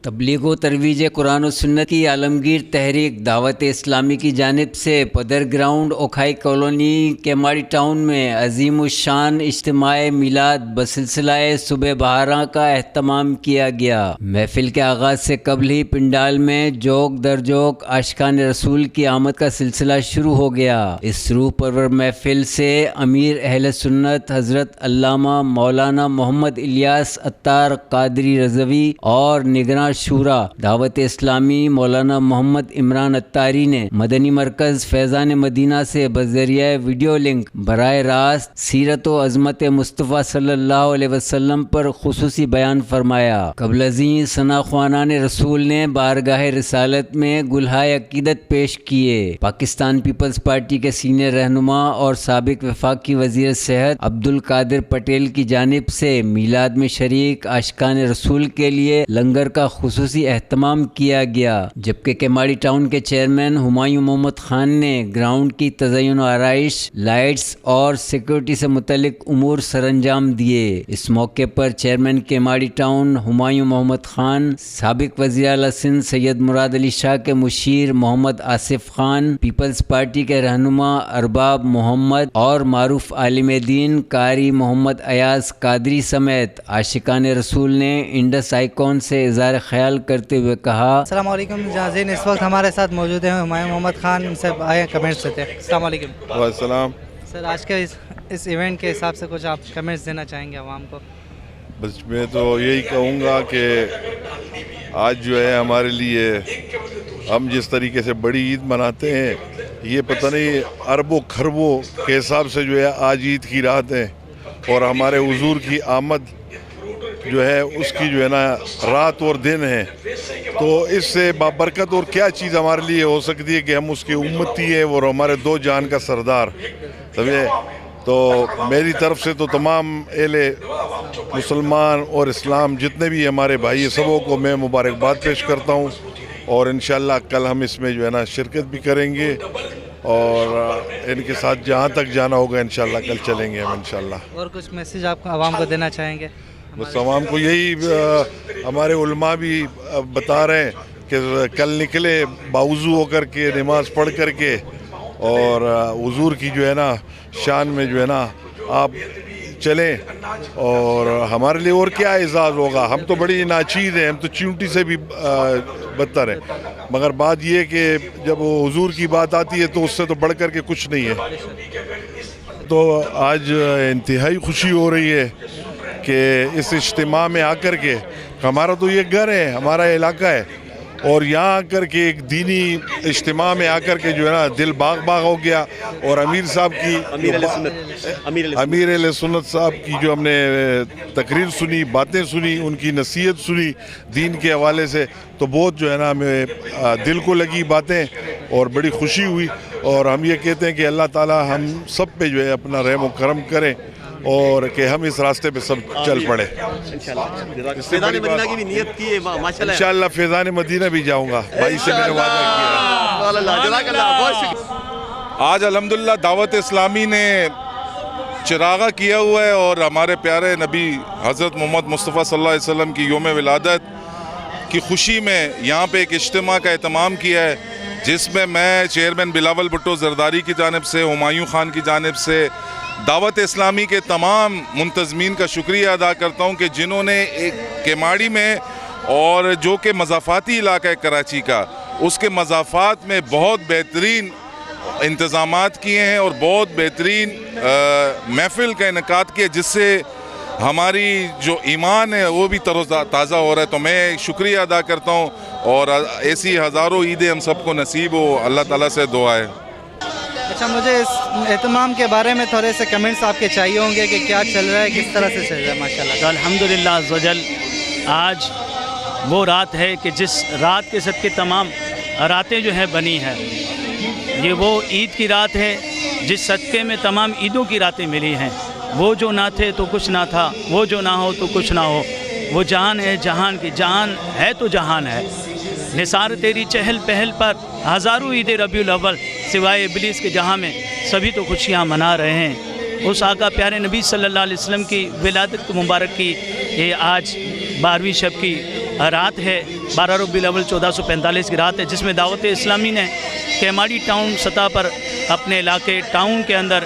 تبلیغ و ترویج قرآن و سنت کی عالمگیر تحریک دعوت اسلامی کی جانب سے پدر گراؤنڈ اوکھائی کالونی کیماڑی ٹاؤن میں عظیم الشان اجتماع میلاد بسلسلہ صبح بہاراں کا اہتمام کیا گیا۔ محفل کے آغاز سے قبل ہی پنڈال میں جوک در جوک عاشقان رسول کی آمد کا سلسلہ شروع ہو گیا۔ اس روح پرور محفل سے امیر اہل سنت حضرت علامہ مولانا محمد الیاس عطار قادری رضوی اور نگراں شورا دعوت اسلامی مولانا محمد عمران عطاری نے مدنی مرکز فیضان مدینہ سے بذریعہ ویڈیو لنک براہ راست سیرت و عظمت مصطفیٰ صلی اللہ علیہ وسلم پر خصوصی بیان فرمایا۔ قبل ازیں ثنا خوانان رسول نے بارگاہ رسالت میں گلہائے عقیدت پیش کیے۔ پاکستان پیپلز پارٹی کے سینئر رہنما اور سابق وفاقی وزیر صحت عبدالقادر پٹیل کی جانب سے میلاد میں شریک عاشقان رسول کے لیے لنگر کا خصوصی اہتمام کیا گیا، جبکہ کیماڑی ٹاؤن کے چیئرمین ہمایوں محمد خان نے گراؤنڈ کی تزئین و آرائش، لائٹس اور سیکورٹی سے متعلق امور سر انجام دیے۔ اس موقع پر چیئرمین کیماڑی ٹاؤن ہمایوں محمد خان، سابق وزیر اعلیٰ سندھ سید مراد علی شاہ کے مشیر محمد آصف خان، پیپلز پارٹی کے رہنما ارباب محمد اور معروف عالم دین قاری محمد ایاز قادری سمیت عاشقان رسول نے انڈس آئیکن سے اظہار خیال کرتے ہوئے کہا: السلام علیکم ناظرین، اس وقت ہمارے ساتھ موجود ہیں ہمایوں محمد خان، ان سے آئے کمنٹس دیتے ہیں۔ السلام علیکم۔ وعلیکم السلام۔ سر، آج کے اس ایونٹ کے حساب سے کچھ آپ کمنٹس دینا چاہیں گے عوام کو؟ بس میں تو یہی کہوں گا کہ آج جو ہے ہمارے لیے ہم جس طریقے سے بڑی عید مناتے ہیں، یہ پتہ نہیں اربوں خربوں کے حساب سے جو ہے آج عید کی رات ہے، اور ہمارے حضور کی آمد جو ہے اس کی جو ہے نا رات اور دن ہے، تو اس سے بابرکت اور کیا چیز ہمارے لیے ہو سکتی ہے کہ ہم اس کی امتی ہیں اور ہمارے دو جان کا سردار، سمجھے؟ تو میری طرف سے تو تمام اہل مسلمان اور اسلام جتنے بھی ہمارے بھائی ہیں سبوں کو میں مبارکباد پیش کرتا ہوں، اور انشاءاللہ کل ہم اس میں جو ہے نا شرکت بھی کریں گے، اور ان کے ساتھ جہاں تک جانا ہوگا انشاءاللہ کل چلیں گے ہم انشاءاللہ۔ اور کچھ میسیج آپ عوام کو دینا چاہیں گے؟ بس عوام کو یہی ہمارے علماء بھی بتا رہے ہیں کہ کل نکلے باوضو ہو کر کے نماز پڑھ کر کے، اور حضور کی جو ہے نا شان میں جو ہے نا آپ چلیں، اور ہمارے لیے اور کیا اعزاز ہوگا؟ ہم تو بڑی ناچیز ہیں، ہم تو چیونٹی سے بھی بدتر ہیں، مگر بات یہ کہ جب حضور کی بات آتی ہے تو اس سے تو بڑھ کر کے کچھ نہیں ہے۔ تو آج انتہائی خوشی ہو رہی ہے کہ اس اجتماع میں آ کر کے، ہمارا تو یہ گھر ہے، ہمارا علاقہ ہے، اور یہاں آ کر کے ایک دینی اجتماع میں آ کر کے جو ہے نا دل باغ باغ ہو گیا، اور امیر صاحب کی امیر اہل سنت صاحب کی جو ہم نے تقریر سنی، باتیں سنی، ان کی نصیحت سنی دین کے حوالے سے، تو بہت جو ہے نا ہمیں دل کو لگی باتیں اور بڑی خوشی ہوئی، اور ہم یہ کہتے ہیں کہ اللہ تعالی ہم سب پہ جو ہے اپنا رحم و کرم کریں، اور کہ ہم اس راستے پہ سب چل پڑے۔ فیضان مدینہ کی بھی نیت کی ہے ماشاءاللہ، انشاءاللہ فیضان مدینہ بھی جاؤں گا، بھائی سے میں نے وعدہ کیا۔ آج الحمدللہ دعوت اسلامی نے چراغا کیا ہوا ہے، اور ہمارے پیارے نبی حضرت محمد مصطفیٰ صلی اللہ علیہ وسلم کی یوم ولادت کی خوشی میں یہاں پہ ایک اجتماع کا اہتمام کیا ہے، جس میں چیئرمین بلاول بھٹو زرداری کی جانب سے، ہمایوں خان کی جانب سے، دعوت اسلامی کے تمام منتظمین کا شکریہ ادا کرتا ہوں کہ جنہوں نے ایک کیماڑی میں، اور جو کہ مضافاتی علاقہ ہے کراچی کا، اس کے مضافات میں بہت بہترین انتظامات کیے ہیں، اور بہت بہترین محفل کا انعقاد کیا، جس سے ہماری جو ایمان ہے وہ بھی تازہ ہو رہا ہے۔ تو میں شکریہ ادا کرتا ہوں، اور ایسی ہزاروں عیدیں ہم سب کو نصیب ہو، اللہ تعالیٰ سے دعا ہے۔ اچھا، مجھے اس اہتمام کے بارے میں تھوڑے سے کمنٹس آپ کے چاہیے ہوں گے کہ کیا چل رہا ہے، کس طرح سے چل رہا ہے ماشاءاللہ۔ الحمدللہ عز و جل، آج وہ رات ہے کہ جس رات کے صدقے تمام راتیں جو ہیں بنی ہیں، یہ وہ عید کی رات ہے جس صدقے میں تمام عیدوں کی راتیں ملی ہیں۔ وہ جو نہ تھے تو کچھ نہ تھا، وہ جو نہ ہو تو کچھ نہ ہو، وہ جہان ہے جہان کی، جہان ہے تو جہان ہے۔ نثار تیری چہل پہل پر ہزاروں عید ربیع الاول، سوائے ابلیس کے جہاں میں سبھی تو خوشیاں منا رہے ہیں۔ اس آقا پیارے نبی صلی اللہ علیہ وسلم کی ولادت مبارک کی یہ آج 12ویں شب کی رات ہے 12 ربیع الاول 1445 کی رات ہے، جس میں دعوت اسلامی نے کیماڑی ٹاؤن سطح پر اپنے علاقے ٹاؤن کے اندر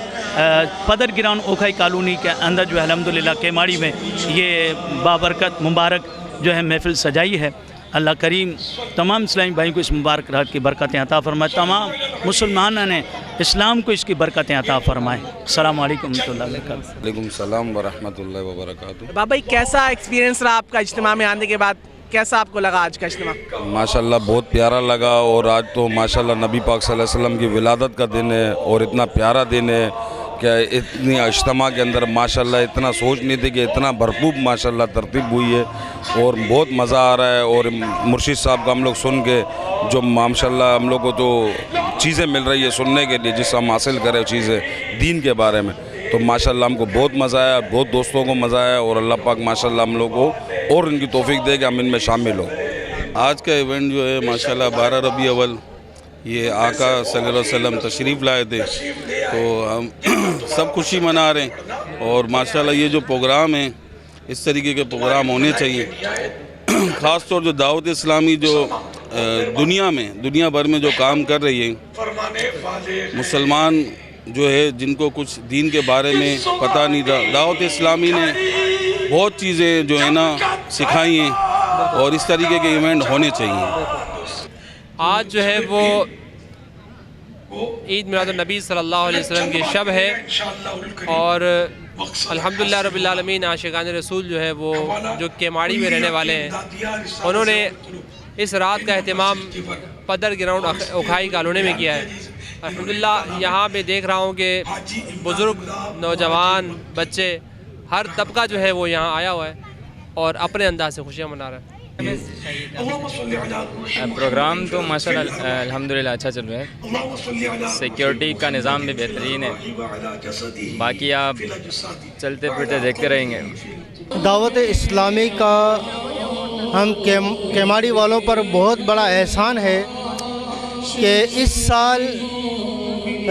پدر گراؤنڈ اوکھائی کالونی کے اندر جو ہے الحمدللہ کیماڑی میں یہ بابرکت مبارک جو ہے محفل سجائی ہے۔ اللہ کریم تمام اسلامی بھائیوں کو اس مبارک رات کی برکتیں عطا فرمائے، تمام مسلمانوں نے اسلام کو اس کی برکتیں عطا فرمائے۔ السلام علیکم ورحمۃ اللہ وبرکاتہ۔ وعلیکم السلام ورحمۃ اللہ وبرکاتہ۔ بابا جی کیسا ایکسپیرینس رہا آپ کا اجتماع میں آنے کے بعد؟ کیسا آپ کو لگا آج کا اجتماع؟ ماشاءاللہ بہت پیارا لگا، اور آج تو ماشاءاللہ نبی پاک صلی اللہ علیہ وسلم کی ولادت کا دن ہے، اور اتنا پیارا دن ہے کہ اتنی اجتماع کے اندر ماشاءاللہ اتنا سوچ نہیں تھی کہ اتنا بھرپور ماشاءاللہ ترتیب ہوئی ہے، اور بہت مزہ آ رہا ہے۔ اور مرشد صاحب کا ہم لوگ سن کے جو ماشاءاللہ ہم لوگ کو جو چیزیں مل رہی ہے سننے کے لیے، جس ہم حاصل کریں چیزیں دین کے بارے میں، تو ماشاءاللہ ہم کو بہت مزہ آیا، بہت دوستوں کو مزہ آیا، اور اللہ پاک ماشاءاللہ ہم لوگ کو اور ان کی توفیق دے کہ ہم ان میں شامل ہوں۔ آج کا ایونٹ جو ہے ماشاءاللہ 12 ربیع اول یہ آقا صلی اللہ علیہ وسلم تشریف لائے تھے، تو ہم سب خوشی منا رہے ہیں، اور ماشاءاللہ یہ جو پروگرام ہیں اس طریقے کے پروگرام ہونے چاہیے۔ خاص طور جو دعوت اسلامی جو دنیا بھر میں جو کام کر رہی ہے، مسلمان جو ہے جن کو کچھ دین کے بارے میں پتہ نہیں تھا، دعوت اسلامی نے بہت چیزیں جو ہے نا سکھائی ہیں، اور اس طریقے کے ایونٹ ہونے چاہیے۔ آج جو ہے وہ عید میلاد النبی صلی اللہ علیہ وسلم کی شب ہے، اور الحمدللہ رب العالمین عاشقان رسول جو ہے وہ جو کیماڑی میں رہنے والے ہیں، انہوں نے اس رات کا اہتمام پدر گراؤنڈ اوکھائی کالونی میں کیا ہے۔ الحمدللہ یہاں پہ دیکھ رہا ہوں کہ بزرگ، نوجوان، بچے، ہر طبقہ جو ہے وہ یہاں آیا ہوا ہے اور اپنے انداز سے خوشیاں منا رہا ہے۔ پروگرام تو ماشاءاللہ الحمدللہ اچھا چل رہا ہے، سیکیورٹی کا نظام بھی بہترین ہے، باقی آپ چلتے پھرتے دیکھتے رہیں گے۔ دعوت اسلامی کا ہم کیماڑی والوں پر بہت بڑا احسان ہے کہ اس سال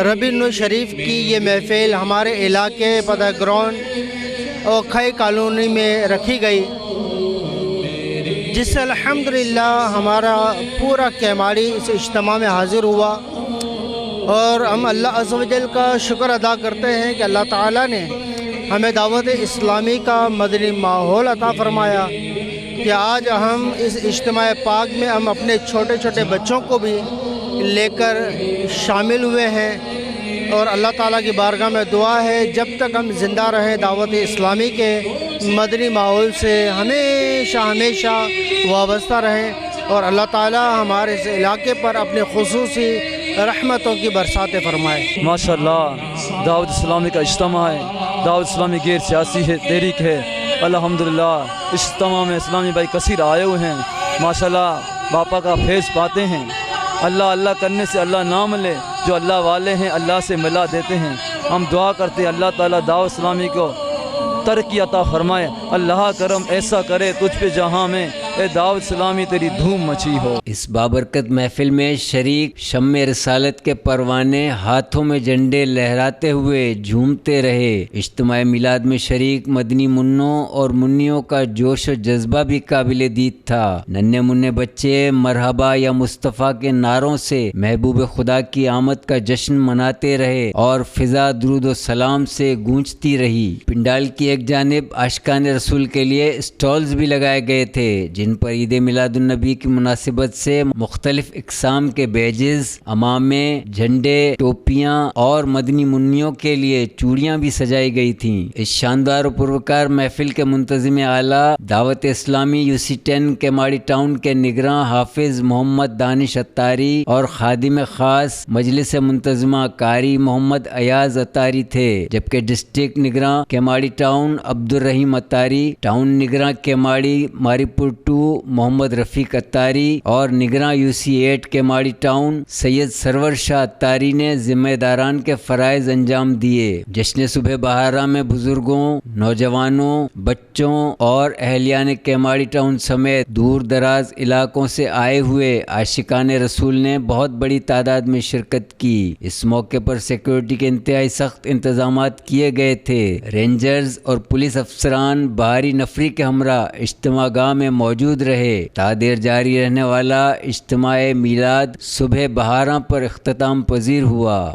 ربیع الشریف کی یہ محفل ہمارے علاقے پدر گراؤنڈ اوکھائی کالونی میں رکھی گئی، جس سے الحمدللہ ہمارا پورا کیماڑی اس اجتماع میں حاضر ہوا، اور ہم اللہ عز و جل کا شکر ادا کرتے ہیں کہ اللہ تعالیٰ نے ہمیں دعوت اسلامی کا مدنی ماحول عطا فرمایا کہ آج ہم اس اجتماع پاک میں ہم اپنے چھوٹے چھوٹے بچوں کو بھی لے کر شامل ہوئے ہیں، اور اللہ تعالیٰ کی بارگاہ میں دعا ہے جب تک ہم زندہ رہیں دعوت اسلامی کے مدنی ماحول سے ہمیشہ وابستہ رہیں، اور اللہ تعالیٰ ہمارے اس علاقے پر اپنے خصوصی رحمتوں کی برساتیں فرمائے۔ ماشاءاللہ دعوت اسلامی کا اجتماع ہے، دعوت اسلامی غیر سیاسی ہے، تحریک ہے۔ الحمدللہ اجتماع میں اسلامی بھائی کثیر آئے ہوئے ہیں، ماشاءاللہ باپا کا فیض پاتے ہیں۔ اللہ کرنے سے اللہ نہ ملے، جو اللہ والے ہیں اللہ سے ملا دیتے ہیں۔ ہم دعا کرتے ہیں اللہ تعالیٰ دعوت اسلامی کو ترقی عطا فرمائے، اللہ کرم ایسا کرے تجھ پہ جہاں میں، اے دعوت اسلامی تیری دھوم مچی ہو۔ اس بابرکت محفل میں شریک شمع رسالت کے پروانے ہاتھوں میں جھنڈے لہراتے ہوئے جھومتے رہے۔ اجتماع میلاد میں شریک مدنی منوں اور منیوں کا جوش و جذبہ بھی قابل دید تھا۔ ننھے منھے بچے مرحبا یا مصطفیٰ کے نعروں سے محبوب خدا کی آمد کا جشن مناتے رہے، اور فضا درود و سلام سے گونجتی رہی۔ پنڈال کی ایک جانب عاشقان رسول کے لیے اسٹالز بھی لگائے گئے تھے، جن پر عید میلاد النبی کی مناسبت سے مختلف اقسام کے بیجز، امامے، جھنڈے، ٹوپیاں اور مدنی منیوں کے لیے چوڑیاں بھی سجائی گئی تھیں۔ اس شاندار و پروکار محفل کے منتظم اعلیٰ دعوت اسلامی UC 10 کیماڑی ٹاؤن کے نگراں حافظ محمد دانش اتاری اور خادم خاص مجلس منتظمہ قاری محمد ایاز اتاری تھے، جبکہ ڈسٹرکٹ نگراں کیماڑی ٹاؤن عبد الرحیم اتاری، ٹاؤن نگراں کیماڑی ماری پور 2 محمد رفیق اتاری اور نگراں UC 8 کیماڑی ٹاؤن سید سرور شاہ اتاری نے ذمہ داران کے فرائض انجام دیے۔ جشن صبح بہارا میں بزرگوں، نوجوانوں، بچوں اور اہلیان کیماڑی ٹاؤن سمیت دور دراز علاقوں سے آئے ہوئے عاشقان رسول نے بہت بڑی تعداد میں شرکت کی۔ اس موقع پر سیکورٹی کے انتہائی سخت انتظامات کیے گئے تھے۔ رینجرز اور پولیس افسران بھاری نفری کے ہمراہ اجتماع گاہ میں موجود موجود رہے. تا دیر جاری رہنے والا اجتماع میلاد صبح بہاراں پر اختتام پذیر ہوا.